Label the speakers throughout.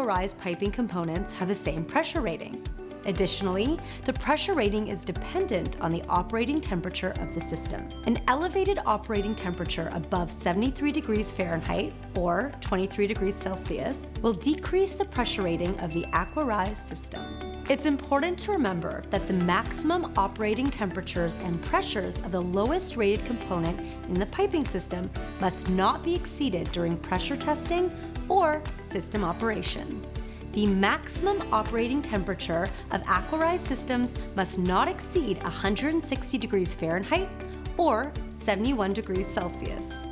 Speaker 1: AquaRise piping components have the same pressure rating. Additionally, the pressure rating is dependent on the operating temperature of the system. An elevated operating temperature above 73 degrees Fahrenheit or 23 degrees Celsius will decrease the pressure rating of the AquaRise system. It's important to remember that the maximum operating temperatures and pressures of the lowest rated component in the piping system must not be exceeded during pressure testing or system operation. The maximum operating temperature of AquaRise systems must not exceed 160 degrees Fahrenheit or 71 degrees Celsius.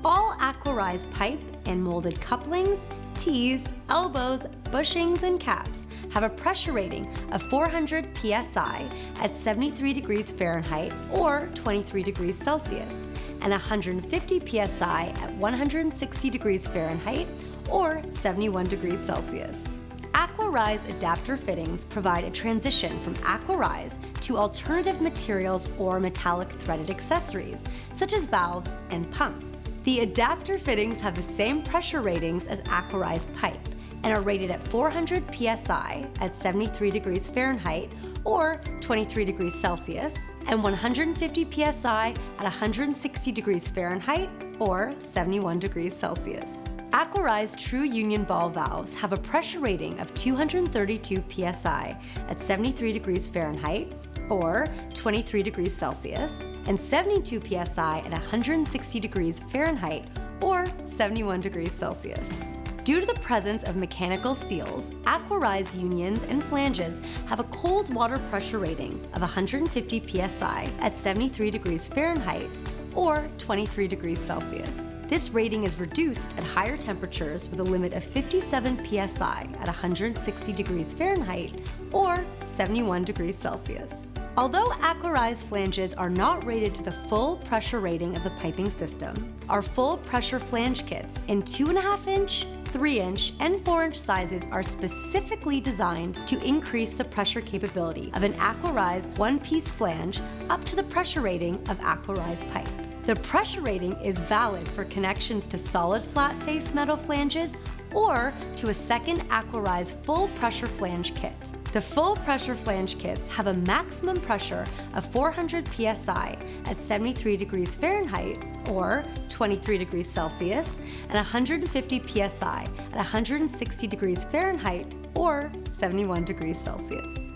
Speaker 1: All AquaRise pipe and molded couplings, tees, elbows, bushings, and caps have a pressure rating of 400 psi at 73 degrees Fahrenheit or 23 degrees Celsius, and 150 psi at 160 degrees Fahrenheit or 71 degrees Celsius. AquaRise adapter fittings provide a transition from AquaRise to alternative materials or metallic threaded accessories, such as valves and pumps. The adapter fittings have the same pressure ratings as AquaRise pipe and are rated at 400 psi at 73 degrees Fahrenheit or 23 degrees Celsius, and 150 psi at 160 degrees Fahrenheit or 71 degrees Celsius. AquaRise True Union Ball valves have a pressure rating of 232 psi at 73 degrees Fahrenheit or 23 degrees Celsius, and 72 psi at 160 degrees Fahrenheit or 71 degrees Celsius. Due to the presence of mechanical seals, AquaRise unions and flanges have a cold water pressure rating of 150 psi at 73 degrees Fahrenheit or 23 degrees Celsius. This rating is reduced at higher temperatures with a limit of 57 psi at 160 degrees Fahrenheit or 71 degrees Celsius. Although AquaRise flanges are not rated to the full pressure rating of the piping system, our full pressure flange kits in 2.5-inch, 3-inch, and 4-inch sizes are specifically designed to increase the pressure capability of an AquaRise one-piece flange up to the pressure rating of AquaRise pipe. The pressure rating is valid for connections to solid flat face metal flanges or to a second AquaRise full pressure flange kit. The full pressure flange kits have a maximum pressure of 400 psi at 73 degrees Fahrenheit or 23 degrees Celsius, and 150 psi at 160 degrees Fahrenheit or 71 degrees Celsius.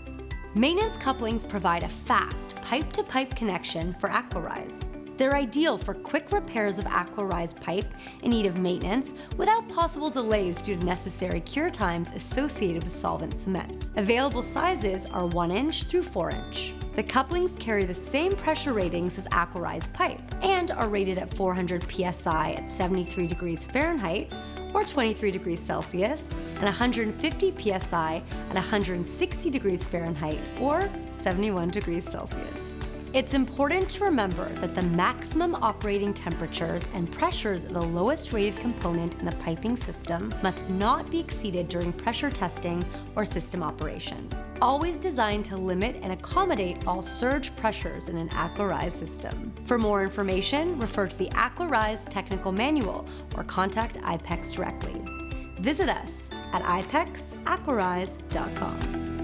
Speaker 1: Maintenance couplings provide a fast pipe-to-pipe connection for AquaRise. They're ideal for quick repairs of AquaRise pipe in need of maintenance without possible delays due to necessary cure times associated with solvent cement. Available sizes are 1-inch through 4-inch. The couplings carry the same pressure ratings as AquaRise pipe and are rated at 400 psi at 73 degrees Fahrenheit or 23 degrees Celsius, and 150 psi at 160 degrees Fahrenheit or 71 degrees Celsius. It's important to remember that the maximum operating temperatures and pressures of the lowest rated component in the piping system must not be exceeded during pressure testing or system operation. Always designed to limit and accommodate all surge pressures in an AquaRise system. For more information, refer to the AquaRise Technical Manual or contact IPEX directly. Visit us at ipexaquarise.com.